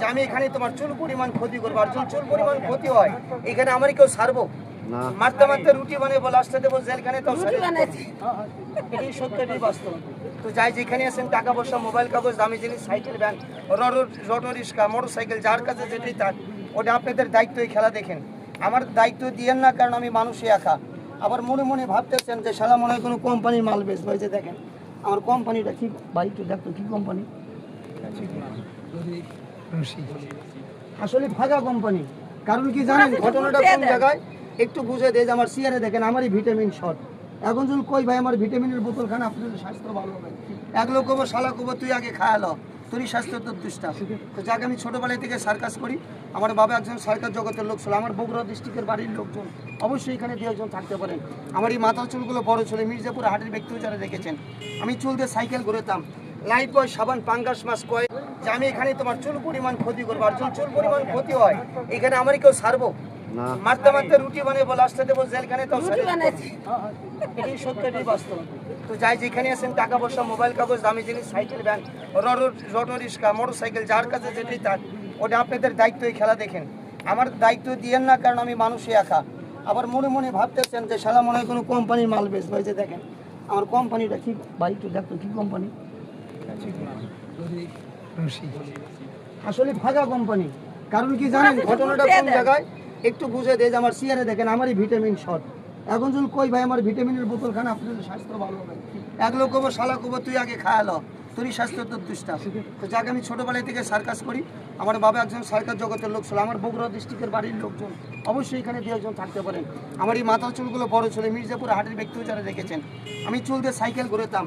যে আমি এখানে তোমার চুল পরিমাণ ক্ষতি করবো, আর যদি চুল পরিমাণ ক্ষতি হয় এখানে আমার কেউ ছাড়বো? মারতে মারতে রুটি বানিয়ে বলে আসতে দেবো জেলখানে, তো এটাই সত্য, এটাই বাস্তব। তো যাই যেখানে আছেন, টাকা পয়সা, মোবাইল কাগজ, দামি জিনিস, cycle, van, auto rickshaw, motor cycle, যার কাছে যেটাই থাক ওটা আপনাদের দায়িত্ব। এই খেলা দেখেন, আমার দায়িত্ব দিয়েন না, কারণ আমি মানুষই একা। আবার মনে মনে ভাবতেছেন যে সারা মনে হয় কোনো কোম্পানির মাল বেশ হয়েছে। দেখেন আমার কোম্পানিটা কি, বাইক দেখতো কি কোম্পানি, আসলে ভাগা কোম্পানি। কারণ কি জানেন ঘটনাটা কোন জায়গায় একটু বুঝে দেয় যে আমার সিয়ারে দেখেন আমারই ভিটামিন শর্ট। এখন যদি কই ভাই আমার ভিটামিনের বোতল খান আপনাদের স্বাস্থ্য ভালো হবে, এক লোক কবো শালা কবো তুই আগে খায়ালো, তোরই স্বাস্থ্য তোর দুষ্টা। তো যাকে আমি ছোটোবেলা থেকে সার্কাস করি, আমার বাবা একজন সার্কাস জগতের লোক ছিল, আমার বগুড়া ডিস্ট্রিক্টের বাড়ির লোকজন অবশ্যই এখানে দু একজন থাকতে পারেন। আমার এই মাথার চুলগুলো বড় ছিল, মির্জাপুর হাটের ব্যক্তিও যারা দেখেছেন, আমি চুল দিয়ে সাইকেল ঘুরেতাম, লাইট বয়, সাবান, পাঙ্গাস মাছ কয় যে আমি এখানে তোমার চুল পরিমাণ ক্ষতি করবো, আর যদি চুল পরিমাণ ক্ষতি হয় এখানে আমার কেউ ছাড়বো? মারতে মারতে রুটি বানিয়ে বলে আসতে দেবো জেলখানে, তো এটাই সত্য, এটাই বাস্তব। তো যাই যেখানে আছেন, টাকা পয়সা, মোবাইল কাগজ, দামি জিনিস, cycle, van, auto rickshaw, motor cycle, যার কাছে যেটাই থাক ওটা আপনাদের দায়িত্ব। এই খেলা দেখেন, আমার দায়িত্ব দিয়েন না, কারণ আমি মানুষই একা। আবার মনে মনে ভাবতেছেন যে সারা মনে হয় কোনো কোম্পানির মাল বেশ হয়েছে। দেখেন আমার কোম্পানিটা কি, বাইক দেখতো কি কোম্পানি, আসলে ভাগা কোম্পানি। কারণ কি জানেন ঘটনাটা কোন জায়গায় একটু বুঝে দেয় যে আমার সিয়ারে দেখেন আমারই ভিটামিন শর্ট। এখন যদি কই ভাই আমার ভিটামিনের বোতল খান আপনাদের স্বাস্থ্য ভালো হবে, এক লোক কবো শালা কবো তুই আগে খায়ালো, তোরই স্বাস্থ্য তোর দুষ্টা। তো যাকে আমি ছোটোবেলায় থেকে সার্কাস করি, আমার বাবা একজন সার্কাস জগতের লোক ছিল, আমার বগুড়া ডিস্ট্রিক্টের বাড়ির লোকজন অবশ্যই এখানে দু একজন থাকতে পারেন। আমার এই মাথার চুলগুলো বড় ছিল, মির্জাপুর হাটের ব্যক্তিও যারা দেখেছেন, আমি চুল দিয়ে সাইকেল ঘুরেতাম,